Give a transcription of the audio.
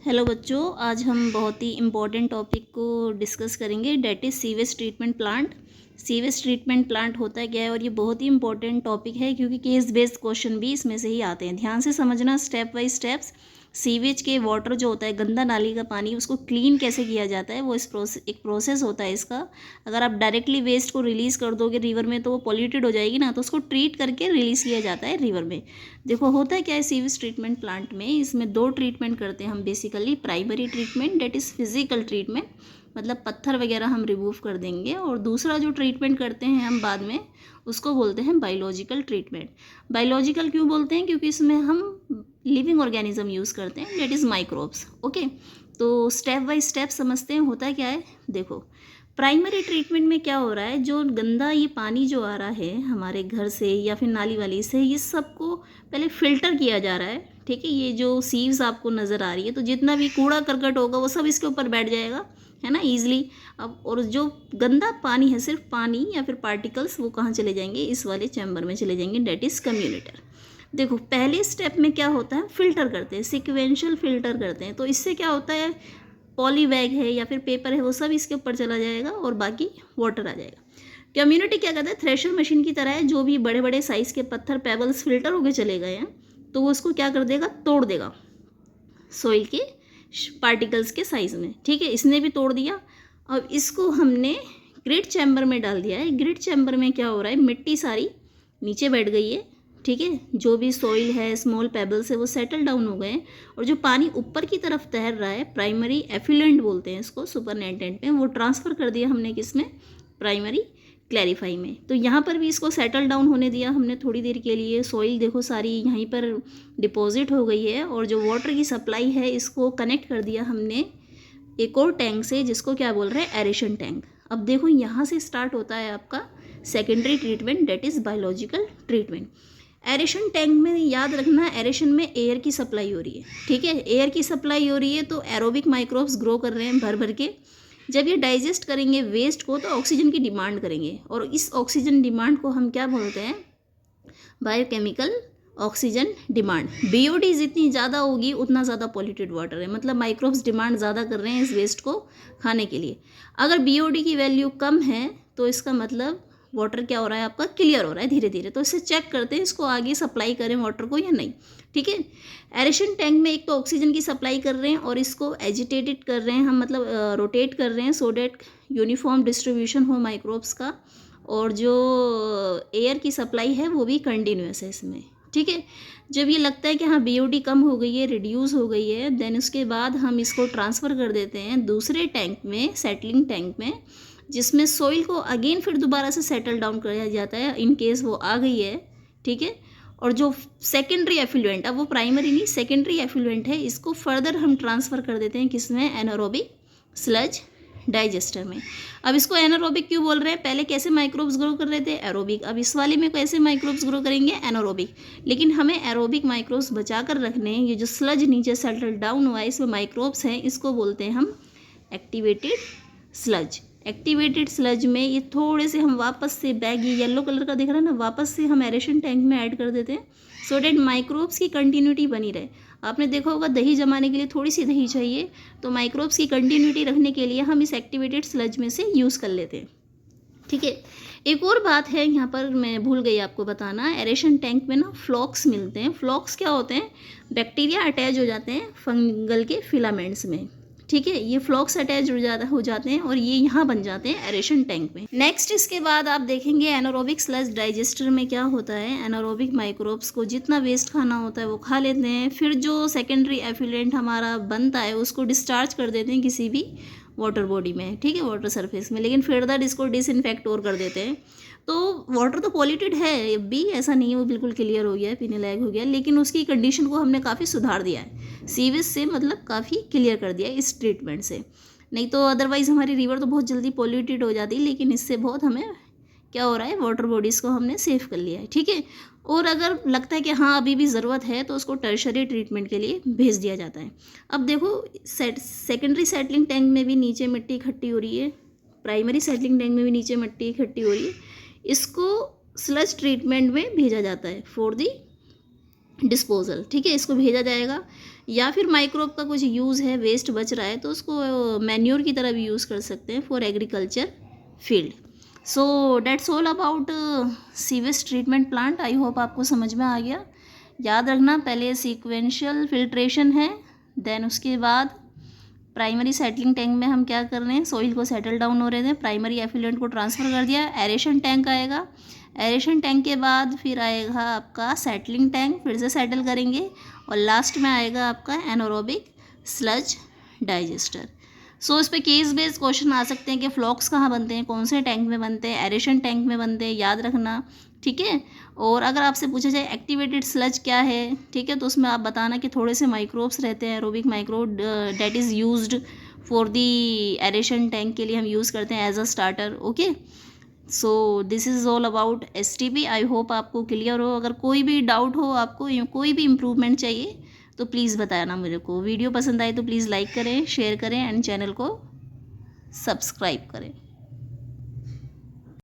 Hello बच्चों, आज हम बहुत ही इम्पोर्टेंट टॉपिक को डिस्कस करेंगे, that is sewage treatment plant. Sewage treatment plant होता क्या है और ये बहुत ही इंपॉर्टेंट टॉपिक है क्योंकि केस बेस्ड क्वेश्चन भी इसमें से ही आते हैं। ध्यान से समझना स्टेप बाय स्टेप्स। सीवेज के वाटर जो होता है, गंदा नाली का पानी, उसको क्लीन कैसे किया जाता है, वो एक प्रोसेस होता है इसका। अगर आप डायरेक्टली वेस्ट को रिलीज़ कर दोगे रिवर में तो वो पॉल्यूटेड हो जाएगी ना, तो उसको ट्रीट करके रिलीज़ किया जाता है रिवर में। देखो होता है क्या है सीवेज ट्रीटमेंट प्लांट में, इसमें दो ट्रीटमेंट करते हैं हम basically. Primary treatment that is physical treatment, मतलब पत्थर वगैरह हम रिमूव कर देंगे, और दूसरा जो ट्रीटमेंट करते हैं हम बाद में उसको बोलते हैं बायोलॉजिकल ट्रीटमेंट। बायोलॉजिकल क्यों बोलते हैं? क्योंकि इसमें हम लिविंग ऑर्गेनिज्म यूज़ करते हैं, डेट इज़ माइक्रोब्स। ओके, तो स्टेप बाय स्टेप समझते हैं होता क्या है। देखो प्राइमरी ट्रीटमेंट में क्या हो रहा है, जो गंदा ये पानी जो आ रहा है हमारे घर से या फिर नाली वाली से, ये सबको पहले फ़िल्टर किया जा रहा है। ठीक है, ये जो सीव्स आपको नज़र आ रही है, तो जितना भी कूड़ा करकट होगा वो सब इसके ऊपर बैठ जाएगा, है ना, ईजिली। अब और जो गंदा पानी है, सिर्फ पानी या फिर पार्टिकल्स, वो कहाँ चले जाएंगे? इस वाले चैम्बर में चले जाएंगे, डेट इज़ कम्युनिटर। देखो पहले स्टेप में क्या होता है, फ़िल्टर करते हैं, सिक्वेंशियल फ़िल्टर करते हैं। तो इससे क्या होता है, पॉली बैग है या फिर पेपर है वो सब इसके ऊपर चला जाएगा और बाकी वाटर आ जाएगा। कम्युनिटी क्या करता है, थ्रेशर मशीन की तरह है, जो भी बड़े बड़े साइज़ के पत्थर पेबल्स फिल्टर होके चले गए हैं तो वो उसको क्या कर देगा, तोड़ देगा सॉइल के पार्टिकल्स के साइज़ में। ठीक है, इसने भी तोड़ दिया। अब इसको हमने ग्रिड चैम्बर में डाल दिया है। ग्रिड चैम्बर में क्या हो रहा है, मिट्टी सारी नीचे बैठ गई है। ठीक है, जो भी सॉइल है, स्मॉल पेबल्स है, वो सेटल डाउन हो गए हैं, और जो पानी ऊपर की तरफ तैर रहा है, प्राइमरी एफिलेंट बोलते हैं इसको सुपरनेटेंट में, वो ट्रांसफ़र कर दिया हमने किसमें, प्राइमरी क्लैरिफाई में। तो यहाँ पर भी इसको सेटल डाउन होने दिया हमने थोड़ी देर के लिए। सॉइल देखो सारी यहीं पर डिपॉजिट हो गई है, और जो वाटर की सप्लाई है इसको कनेक्ट कर दिया हमने एक और टैंक से, जिसको क्या बोल रहे हैं, एरेशन टैंक। अब देखो यहाँ से स्टार्ट होता है आपका secondary treatment, that is biological treatment. Aeration tank में याद रखना, एरेशन में एयर की सप्लाई हो रही है। ठीक है, एयर की सप्लाई हो रही है तो एरोबिक माइक्रोब्स ग्रो कर रहे हैं भर भर के। जब ये डाइजेस्ट करेंगे वेस्ट को तो ऑक्सीजन की डिमांड करेंगे, और इस ऑक्सीजन डिमांड को हम क्या बोलते हैं, बायोकेमिकल ऑक्सीजन डिमांड। बीओडी जितनी ज़्यादा होगी उतना ज़्यादा पॉल्यूटेड वाटर है, मतलब माइक्रोब्स डिमांड ज़्यादा कर रहे हैं इस वेस्ट को खाने के लिए। अगर बीओडी की वैल्यू कम है तो इसका मतलब वाटर क्या हो रहा है, आपका क्लियर हो रहा है धीरे धीरे। तो इससे चेक करते हैं इसको आगे सप्लाई करें वाटर को या नहीं। ठीक है, एरेशन टैंक में एक तो ऑक्सीजन की सप्लाई कर रहे हैं और इसको एजिटेटेड कर रहे हैं हम, मतलब रोटेट कर रहे हैं सो डैट यूनिफॉर्म डिस्ट्रीब्यूशन हो माइक्रोब्स का, और जो एयर की सप्लाई है वो भी कंटिन्यूस है इसमें। ठीक है, जब ये लगता है कि हाँ बीओडी कम हो गई है, रिड्यूस हो गई है, देन उसके बाद हम इसको ट्रांसफ़र कर देते हैं दूसरे टैंक में, सेटलिंग टैंक में, जिसमें सॉइल को अगेन फिर दोबारा से सेटल डाउन किया जाता है इन केस वो आ गई है। ठीक है, और जो सेकेंडरी एफिलुएंट, अब वो प्राइमरी नहीं सेकेंडरी एफिलुएंट है, इसको फर्दर हम ट्रांसफ़र कर देते हैं किसमें, एनारोबिक स्लज डाइजेस्टर में। अब इसको एनारोबिक क्यों बोल रहे हैं, पहले कैसे माइक्रोब्स ग्रो कर रहे थे, एरोबिक। अब इस वाले में कैसे माइक्रोब्स ग्रो करेंगे, एनारोबिक। लेकिन हमें एरोबिक माइक्रोब्स बचा कर रखने हैं। ये जो स्लज नीचे सेटल डाउन हुआ है इसमें माइक्रोब्स हैं, इसको बोलते हैं हम एक्टिवेटेड स्लज। एक्टिवेटेड स्लज में ये थोड़े से हम वापस से बैग, ये येलो कलर का दिख रहा है ना, वापस से हम एरेशन टैंक में ऐड कर देते हैं सो डैट माइक्रोब्स की कंटिन्यूटी बनी रहे। आपने देखा होगा दही जमाने के लिए थोड़ी सी दही चाहिए, तो माइक्रोब्स की कंटिन्यूटी रखने के लिए हम इस एक्टिवेटेड स्लज में से यूज़ कर लेते हैं। ठीक है, एक और बात है यहाँ पर मैं भूल गई आपको बताना, एरेशन टैंक में ना फ्लॉक्स मिलते हैं। फ्लॉक्स क्या होते हैं, बैक्टीरिया अटैच हो जाते हैं फंगल के फिलामेंट्स में। ठीक है, ये फ्लॉक्स अटैच हो जाते हैं और ये यहाँ बन जाते हैं एरेशन टैंक में। नेक्स्ट इसके बाद आप देखेंगे एनारोबिक स्लज डाइजेस्टर में क्या होता है, एनारोबिक माइक्रोब्स को जितना वेस्ट खाना होता है वो खा लेते हैं, फिर जो सेकेंडरी एफिलेंट हमारा बनता है उसको डिस्चार्ज कर देते हैं किसी भी वाटर बॉडी में। ठीक है, वाटर सरफेस में, लेकिन फर्दर इसको डिसइंफेक्ट और कर देते हैं। तो वाटर तो पॉल्यूटेड है भी, ऐसा नहीं है वो बिल्कुल क्लियर हो गया है, पीने लायक हो गया, लेकिन उसकी कंडीशन को हमने काफ़ी सुधार दिया है सीवेज से, मतलब काफ़ी क्लियर कर दिया है इस ट्रीटमेंट से। नहीं तो अदरवाइज़ हमारी रिवर तो बहुत जल्दी पॉल्यूटेड हो जाती, लेकिन इससे बहुत हमें क्या हो रहा है, वाटर बॉडीज़ को हमने सेव कर लिया है। ठीक है, और अगर लगता है कि हाँ अभी भी ज़रूरत है तो उसको टर्शरी ट्रीटमेंट के लिए भेज दिया जाता है। अब देखो सेकेंडरी सेटलिंग टैंक में भी नीचे मिट्टी इकट्ठी हो रही है, प्राइमरी सेटलिंग टैंक में भी नीचे मिट्टी इकट्ठी हो रही है, इसको स्लज ट्रीटमेंट में भेजा जाता है फॉर दी डिस्पोजल, ठीक है, इसको भेजा जाएगा। या फिर माइक्रोब का कुछ यूज़ है, वेस्ट बच रहा है तो उसको मैन्योर की तरह भी यूज़ कर सकते हैं for agriculture field. So that's all about sewage treatment plant. I hope आपको समझ में आ गया। याद रखना, पहले सीक्वेंशियल फिल्ट्रेशन है, देन उसके बाद प्राइमरी सेटलिंग टैंक में हम क्या कर रहे हैं, सॉइल को सेटल डाउन हो रहे थे, प्राइमरी एफिलेंट को ट्रांसफ़र कर दिया, एरेशन टैंक आएगा, एरेशन टैंक के बाद फिर आएगा आपका सेटलिंग टैंक, फिर से सेटल करेंगे, और लास्ट में आएगा आपका एनारोबिक स्लज डाइजेस्टर। सो इस पे केस बेस्ड क्वेश्चन आ सकते हैं कि फ्लॉक्स कहाँ बनते हैं, कौन से टैंक में बनते हैं, एरेशन टैंक में बनते हैं, याद रखना, ठीक है। और अगर आपसे पूछा जाए एक्टिवेटेड स्लज क्या है, ठीक है, तो उसमें आप बताना कि थोड़े से माइक्रोब्स रहते हैं, aerobic microbe that is used for the aeration tank के लिए हम यूज़ करते हैं as a starter. Okay, so this is all about STP। I hope आपको क्लियर हो। अगर कोई भी डाउट हो, आपको कोई भी इम्प्रूवमेंट चाहिए तो प्लीज़ बताना मुझे को। वीडियो पसंद आए तो प्लीज़ लाइक करें, शेयर करें एंड चैनल को सब्सक्राइब करें।